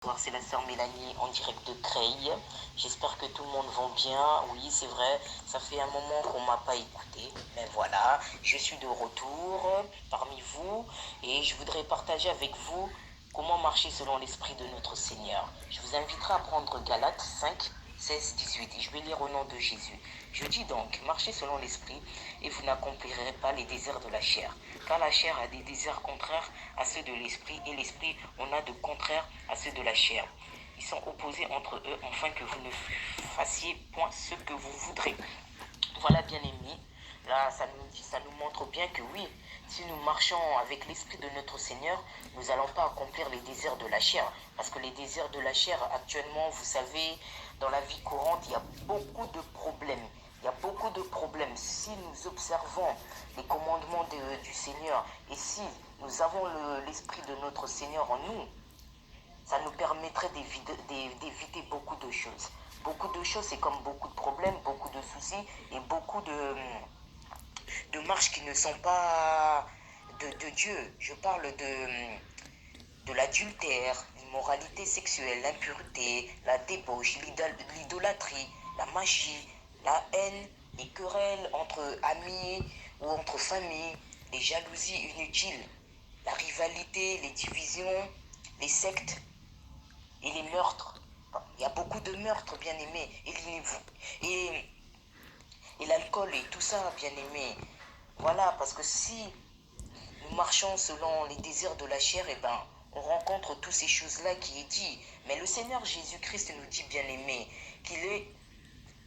Bonsoir, c'est la sœur Mélanie en direct de Creil. J'espère que tout le monde va bien. Oui, c'est vrai, ça fait un moment qu'on m'a pas écouté. Mais voilà, je suis de retour parmi vous et je voudrais partager avec vous comment marcher selon l'esprit de notre Seigneur. Je vous inviterai à prendre Galates 5, 16, 18 et je vais lire au nom de Jésus. Je dis donc, marchez selon l'esprit et vous n'accomplirez pas les désirs de la chair. Car la chair a des désirs contraires à ceux de l'esprit et l'esprit en a de contraires à ceux de la chair. Ils sont opposés entre eux afin que vous ne fassiez point ce que vous voudrez. Voilà, bien aimés, là ça nous montre bien que oui, si nous marchons avec l'esprit de notre Seigneur, nous n'allons pas accomplir les désirs de la chair. Parce que les désirs de la chair, actuellement, vous savez, dans la vie courante, il y a beaucoup de problèmes. Il y a beaucoup de problèmes. Si nous observons les commandements du Seigneur et si nous avons l'esprit de notre Seigneur en nous, ça nous permettrait d'éviter beaucoup de choses. Beaucoup de choses, c'est comme beaucoup de problèmes, beaucoup de soucis et beaucoup de marches qui ne sont pas de Dieu. Je parle de l'adultère, l'immoralité sexuelle, l'impureté, la débauche, l'idolâtrie, la magie, la haine, les querelles entre amis ou entre familles, les jalousies inutiles, la rivalité, les divisions, les sectes et les meurtres. Il y a beaucoup de meurtres, bien aimés, et, et l'alcool et tout ça, bien aimé. Voilà, parce que si nous marchons selon les désirs de la chair, eh ben, on rencontre toutes ces choses-là qui est dit. Mais le Seigneur Jésus-Christ nous dit, bien aimé, qu'il est,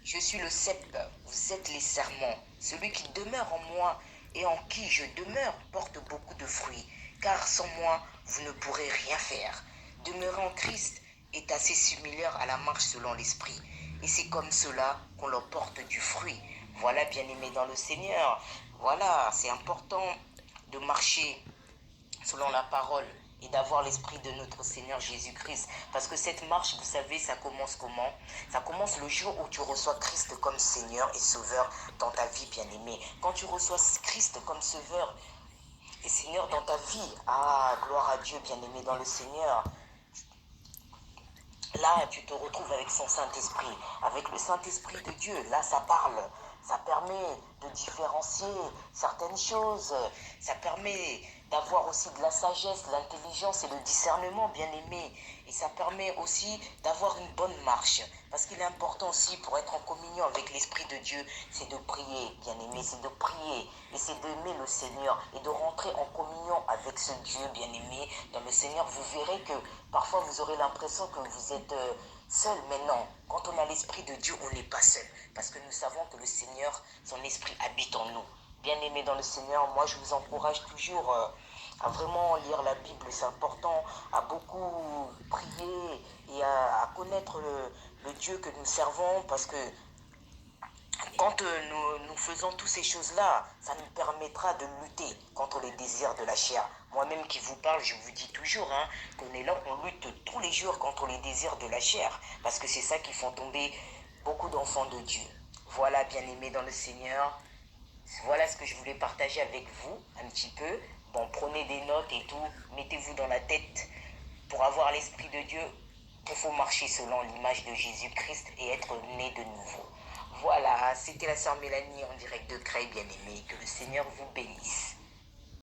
je suis le cep, vous êtes les serments. Celui qui demeure en moi et en qui je demeure porte beaucoup de fruits, car sans moi, vous ne pourrez rien faire. Demeurer en Christ est assez similaire à la marche selon l'esprit. Et c'est comme cela qu'on leur porte du fruit. Voilà, bien aimé dans le Seigneur. Voilà, c'est important de marcher selon la parole et d'avoir l'esprit de notre Seigneur Jésus-Christ. Parce que cette marche, vous savez, ça commence comment? Ça commence le jour où tu reçois Christ comme Seigneur et Sauveur dans ta vie, bien-aimé. Quand tu reçois Christ comme Sauveur et Seigneur dans ta vie, ah, gloire à Dieu, bien-aimé dans le Seigneur. Là, tu te retrouves avec son Saint-Esprit, avec le Saint-Esprit de Dieu. Là, ça parle. Ça permet de différencier certaines choses. Ça permet d'avoir aussi de la sagesse, l'intelligence et le discernement, bien aimé. Et ça permet aussi d'avoir une bonne marche. Parce qu'il est important aussi pour être en communion avec l'Esprit de Dieu, c'est de prier, bien aimé, c'est de prier. Et c'est d'aimer le Seigneur et de rentrer en communion avec ce Dieu, bien aimé, dans le Seigneur. Vous verrez que parfois vous aurez l'impression que vous êtes seul, mais non. Quand on a l'Esprit de Dieu, on n'est pas seul. Parce que nous savons que le Seigneur, son Esprit habite en nous. Bien aimé dans le Seigneur, moi je vous encourage toujours à vraiment lire la Bible, c'est important, à beaucoup prier et à connaître le Dieu que nous servons, parce que quand nous faisons toutes ces choses-là, ça nous permettra de lutter contre les désirs de la chair. Moi-même qui vous parle, je vous dis toujours qu'on est là, on lutte tous les jours contre les désirs de la chair, parce que c'est ça qui font tomber beaucoup d'enfants de Dieu. Voilà, bien-aimés dans le Seigneur, voilà ce que je voulais partager avec vous un petit peu. Bon, prenez des notes et tout, mettez-vous dans la tête pour avoir l'Esprit de Dieu, il faut marcher selon l'image de Jésus-Christ et être né de nouveau. Voilà, c'était la sœur Mélanie en direct de Creil, bien aimé. Que le Seigneur vous bénisse.